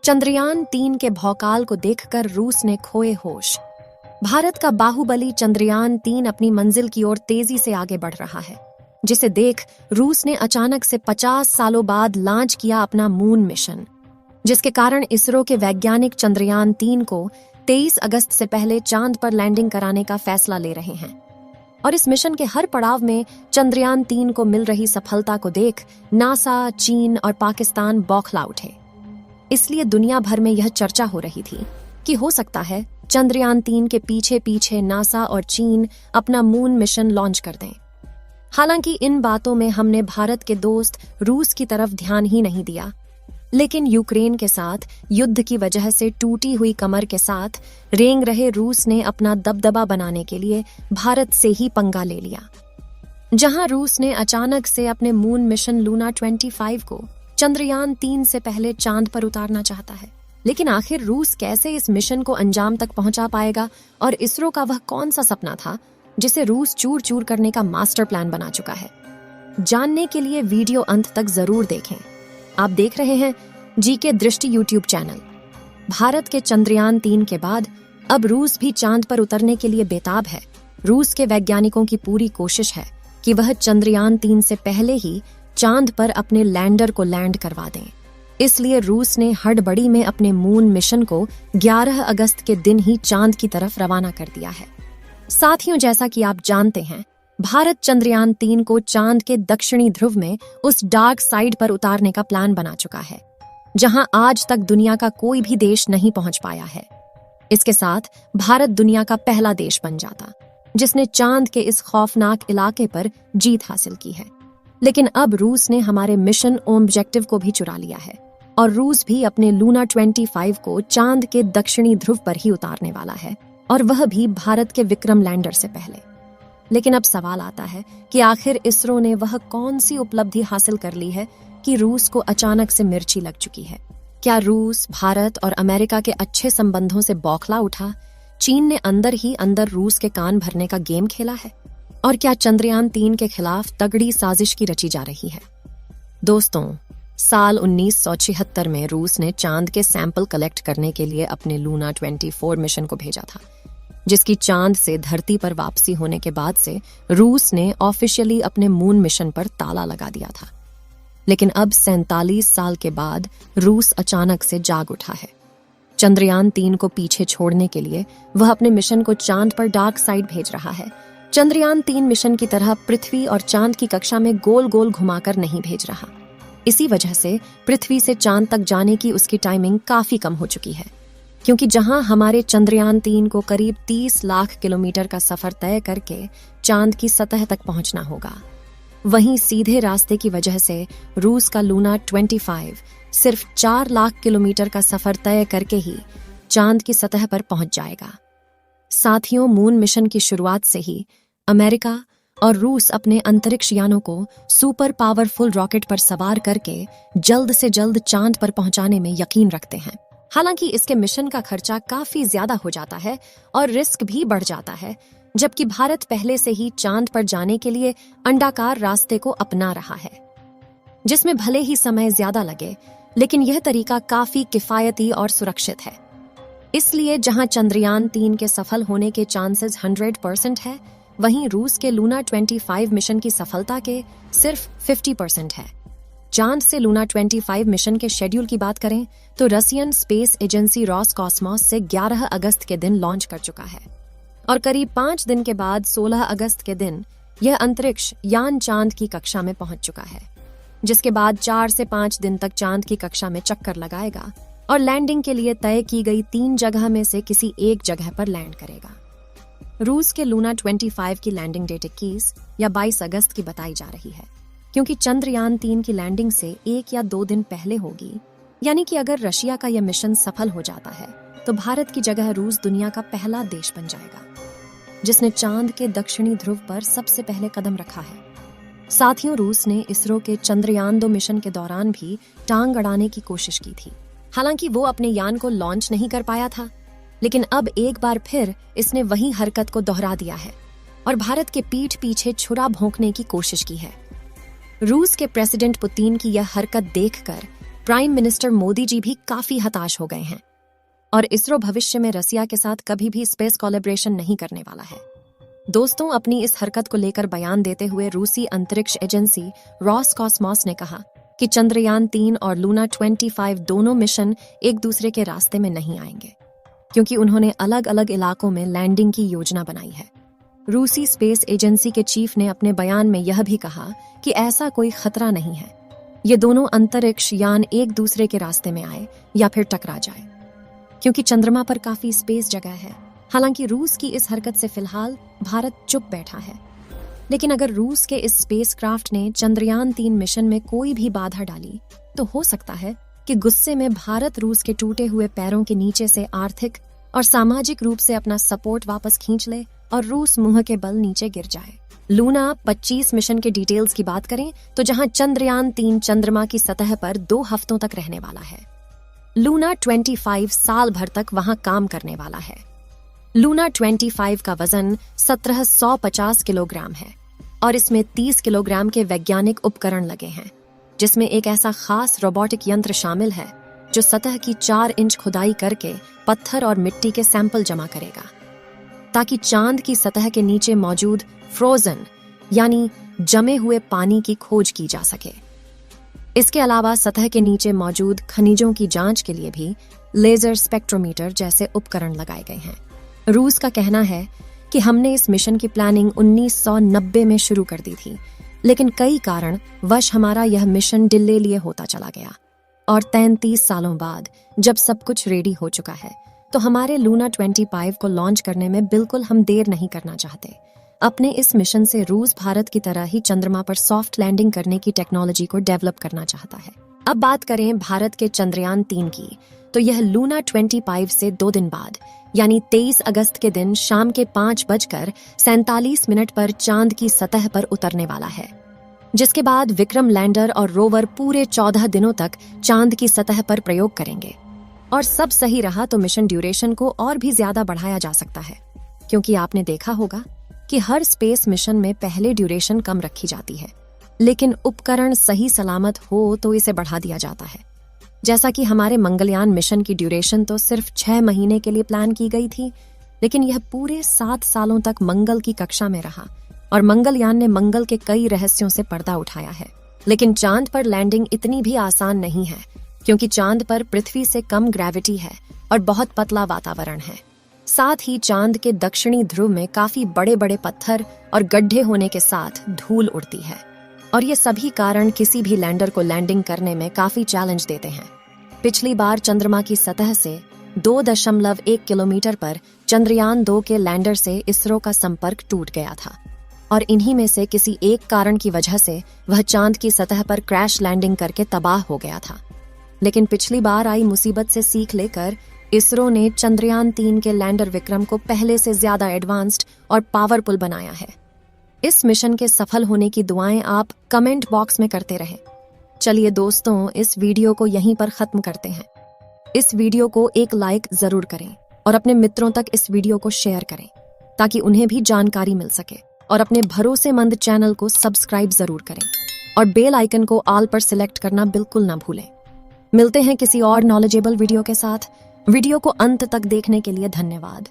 चंद्रयान-3 के भौकाल को देखकर रूस ने खोए होश। भारत का बाहुबली चंद्रयान-3 अपनी मंजिल की ओर तेजी से आगे बढ़ रहा है, जिसे देख रूस ने अचानक से 50 सालों बाद लॉन्च किया अपना मून मिशन, जिसके कारण इसरो के वैज्ञानिक चंद्रयान-3 को 23 अगस्त से पहले चांद पर लैंडिंग कराने का फैसला ले रहे हैं। और इस मिशन के हर पड़ाव में चंद्रयान-3 को मिल रही सफलता को देख नासा, चीन और पाकिस्तान बौखला उठे। इसलिए दुनिया भर में यह चर्चा हो रही थी कि हो सकता है चंद्रयान-3 के पीछे पीछे नासा और चीन अपना मून मिशन लॉन्च कर दें। हालांकि इन बातों में हमने भारत के दोस्त रूस की तरफ ध्यान ही नहीं दिया, लेकिन यूक्रेन के साथ युद्ध की वजह से टूटी हुई कमर के साथ रेंग रहे रूस ने अपना दबदबा बनाने के लिए भारत से ही पंगा ले लिया। जहां रूस ने अचानक से अपने मून मिशन लूना 25 को चंद्रयान-3 से पहले चांद पर उतारना चाहता है, लेकिन आखिर रूस कैसे इस मिशन को अंजाम तक पहुंचा पाएगा और इसरो का वह कौन सा सपना था जिसे रूस चूर चूर करने का मास्टर प्लान बना चुका है। जानने के लिए वीडियो अंत तक जरूर देखें। आप देख रहे हैं जीके दृष्टि यूट्यूब चैनल। भारत के चंद्रयान-3 के बाद अब रूस भी चांद पर उतरने के लिए बेताब है। रूस के वैज्ञानिकों की पूरी कोशिश है कि वह चंद्रयान-3 से पहले ही चांद पर अपने लैंडर को लैंड करवा दें। इसलिए रूस ने हड़बड़ी में अपने मून मिशन को 11 अगस्त के दिन ही चांद की तरफ रवाना कर दिया है। साथियों, जैसा कि आप जानते हैं, भारत चंद्रयान-3 को चांद के दक्षिणी ध्रुव में उस डार्क साइड पर उतारने का प्लान बना चुका है, जहां आज तक दुनिया का कोई भी देश नहीं पहुंच पाया है। इसके साथ भारत दुनिया का पहला देश बन जाता जिसने चांद के इस खौफनाक इलाके पर जीत हासिल की है। लेकिन अब रूस ने हमारे मिशन ऑब्जेक्टिव को भी चुरा लिया है और रूस भी अपने लूना 25 को चांद के दक्षिणी ध्रुव पर ही उतारने वाला है, और वह भी भारत के विक्रम लैंडर से पहले। लेकिन अब सवाल आता है कि आखिर इसरो ने वह कौन सी उपलब्धि हासिल कर ली है कि रूस को अचानक से मिर्ची लग चुकी है। क्या रूस, भारत और अमेरिका के अच्छे संबंधों से बौखला उठा चीन ने अंदर ही अंदर रूस के कान भरने का गेम खेला है? और क्या चंद्रयान-3 के खिलाफ तगड़ी साजिश की रची जा रही है? दोस्तों, साल 1976 में रूस ने चांद के सैंपल कलेक्ट करने के लिए अपने लूना 24 मिशन को भेजा था, जिसकी चांद से धरती पर वापसी होने के बाद से रूस ने ऑफिशियली अपने मून मिशन पर ताला लगा दिया था। लेकिन अब 47 साल के बाद रूस अचानक से जाग उठा है। चंद्रयान-3 को पीछे छोड़ने के लिए वह अपने मिशन को चांद पर डार्क साइड भेज रहा है। चंद्रयान-3 मिशन की तरह पृथ्वी और चांद की कक्षा में गोल गोल घुमाकर नहीं भेज रहा। इसी वजह से पृथ्वी से चांद तक जाने की उसकी टाइमिंग काफी कम हो चुकी है, क्योंकि जहां हमारे चंद्रयान-3 को करीब 30 लाख किलोमीटर का सफर तय करके चांद की सतह तक पहुंचना होगा, वहीं सीधे रास्ते की वजह से रूस का लूना 25 सिर्फ 4 लाख किलोमीटर का सफर तय करके ही चांद की सतह पर पहुंच जाएगा। साथियों, मून मिशन की शुरुआत से ही अमेरिका और रूस अपने अंतरिक्ष यानों को सुपर पावरफुल रॉकेट पर सवार करके जल्द से जल्द चांद पर पहुंचाने में यकीन रखते हैं। हालांकि इसके मिशन का खर्चा काफी ज्यादा हो जाता है और रिस्क भी बढ़ जाता है, जबकि भारत पहले से ही चांद पर जाने के लिए अंडाकार रास्ते को अपना रहा है, जिसमें भले ही समय ज्यादा लगे, लेकिन यह तरीका काफी किफायती और सुरक्षित है। इसलिए जहां चंद्रयान-3 के सफल होने के चांसेस 100% है, वहीं रूस के लूना 25 मिशन की सफलता के सिर्फ 50% है। चांद से लूना 25 मिशन के शेड्यूल की बात करें तो रसियन स्पेस एजेंसी रॉसकॉस्मोस से 11 अगस्त के दिन लॉन्च कर चुका है, और करीब 5 दिन के बाद 16 अगस्त के दिन यह अंतरिक्ष यान चांद की कक्षा में पहुंच चुका है, जिसके बाद 4 से 5 दिन तक चांद की कक्षा में चक्कर लगाएगा और लैंडिंग के लिए तय की गई 3 जगह में से किसी एक जगह पर लैंड करेगा। रूस के लूना 25 की लैंडिंग डेट 21 या 22 अगस्त की बताई जा रही है, क्योंकि चंद्रयान-3 की लैंडिंग से 1 या 2 दिन पहले होगी। यानी कि अगर रशिया का यह मिशन सफल हो जाता है तो भारत की जगह रूस दुनिया का पहला देश बन जाएगा जिसने चांद के दक्षिणी ध्रुव पर सबसे पहले कदम रखा है। साथियों, रूस ने इसरो के चंद्रयान-2 मिशन के दौरान भी टांग अड़ाने की कोशिश की थी। हालांकि वो अपने यान को लॉन्च नहीं कर पाया था, लेकिन अब एक बार फिर इसने वही हरकत को दोहरा दिया है और भारत के पीठ पीछे छुरा भोंकने की कोशिश की है। रूस के प्रेसिडेंट पुतिन की यह हरकत देखकर प्राइम मिनिस्टर मोदी जी भी काफी हताश हो गए हैं और इसरो भविष्य में रसिया के साथ कभी भी स्पेस कोलैबोरेशन नहीं करने वाला है। दोस्तों, अपनी इस हरकत को लेकर बयान देते हुए रूसी अंतरिक्ष एजेंसी रोसकॉस्मोस ने कहा कि चंद्रयान 3 और लूना 25 दोनों मिशन एक दूसरे के रास्ते में नहीं आएंगे, क्योंकि उन्होंने अलग अलग इलाकों में लैंडिंग की योजना बनाई है। रूसी स्पेस एजेंसी के चीफ ने अपने बयान में यह भी कहा कि ऐसा कोई खतरा नहीं है, ये दोनों अंतरिक्ष यान एक दूसरे के रास्ते में आए या फिर टकरा जाए, क्योंकि चंद्रमा पर काफी स्पेस जगह है। हालांकि रूस की इस हरकत से फिलहाल भारत चुप बैठा है, लेकिन अगर रूस के इस स्पेसक्राफ्ट ने चंद्रयान 3 मिशन में कोई भी बाधा डाली तो हो सकता है कि गुस्से में भारत रूस के टूटे हुए पैरों के नीचे से आर्थिक और सामाजिक रूप से अपना सपोर्ट वापस खींच ले और रूस मुंह के बल नीचे गिर जाए। लूना 25 मिशन के डिटेल्स की बात करें तो जहां चंद्रयान 3 चंद्रमा की सतह पर 2 हफ्तों तक रहने वाला है, लूना 25 साल भर तक वहां काम करने वाला है। लूना 25 का वजन 1750 किलोग्राम है और इसमें 30 किलोग्राम के वैज्ञानिक उपकरण लगे हैं, जिसमें एक ऐसा खास रोबोटिक यंत्र शामिल है जो सतह की 4 इंच खुदाई करके पत्थर और मिट्टी के सैंपल जमा करेगा, ताकि चांद की सतह के नीचे मौजूद फ्रोजन यानी जमे हुए पानी की खोज की जा सके। इसके अलावा सतह के नीचे मौजूद खनिजों की जांच के लिए भी लेजर स्पेक्ट्रोमीटर जैसे उपकरण लगाए गए हैं। रूस का कहना है कि हमने इस मिशन की प्लानिंग 1990 में शुरू कर दी थी, लेकिन कई कारण वश हमारा यह मिशन डिले लिए होता चला गया और 33 सालों बाद जब सब कुछ रेडी हो चुका है तो हमारे लूना 25 को लॉन्च करने में बिल्कुल हम देर नहीं करना चाहते। अपने इस मिशन से रूस भारत की तरह ही चंद्रमा पर सॉफ्ट लैंडिंग करने की टेक्नोलॉजी को डेवलप करना चाहता है। अब बात करें भारत के चंद्रयान 3 की, तो यह लूना 25 से 2 दिन बाद यानी 23 अगस्त के दिन शाम के 5:47 पर चांद की सतह पर उतरने वाला है, जिसके बाद विक्रम लैंडर और रोवर पूरे 14 दिनों तक चांद की सतह पर प्रयोग करेंगे। और सब सही रहा तो मिशन ड्यूरेशन को और भी ज्यादा बढ़ाया जा सकता है, क्योंकि आपने देखा होगा कि हर स्पेस मिशन में पहले ड्यूरेशन कम रखी जाती है, लेकिन उपकरण सही सलामत हो तो इसे बढ़ा दिया जाता है। जैसा कि हमारे मंगलयान मिशन की ड्यूरेशन तो सिर्फ 6 महीने के लिए प्लान की गई थी, लेकिन यह पूरे 7 सालों तक मंगल की कक्षा में रहा और मंगलयान ने मंगल के कई रहस्यों से पर्दा उठाया है। लेकिन चांद पर लैंडिंग इतनी भी आसान नहीं है, क्योंकि चांद पर पृथ्वी से कम ग्रेविटी है और बहुत पतला वातावरण है। साथ ही चांद के दक्षिणी ध्रुव में काफी बड़े बड़े पत्थर और गड्ढे होने के साथ धूल उड़ती है, और ये सभी कारण किसी भी लैंडर को लैंडिंग करने में काफी चैलेंज देते हैं। पिछली बार चंद्रमा की सतह से 2.1 किलोमीटर पर चंद्रयान 2 के लैंडर से इसरो का संपर्क टूट गया था और इन्हीं में से किसी एक कारण की वजह से वह चांद की सतह पर क्रैश लैंडिंग करके तबाह हो गया था। लेकिन पिछली बार आई मुसीबत से सीख लेकर इसरो ने चंद्रयान 3 के लैंडर विक्रम को पहले से ज्यादा एडवांस्ड और पावरफुल बनाया है। इस मिशन के सफल होने की दुआएं आप कमेंट बॉक्स में करते रहें। चलिए दोस्तों, इस वीडियो को यहीं पर खत्म करते हैं। इस वीडियो को एक लाइक जरूर करें और अपने मित्रों तक इस वीडियो को शेयर करें ताकि उन्हें भी जानकारी मिल सके, और अपने भरोसेमंद चैनल को सब्सक्राइब जरूर करें और बेल आइकन को ऑल पर सिलेक्ट करना बिल्कुल ना भूलें। मिलते हैं किसी और नॉलेजेबल वीडियो के साथ। वीडियो को अंत तक देखने के लिए धन्यवाद।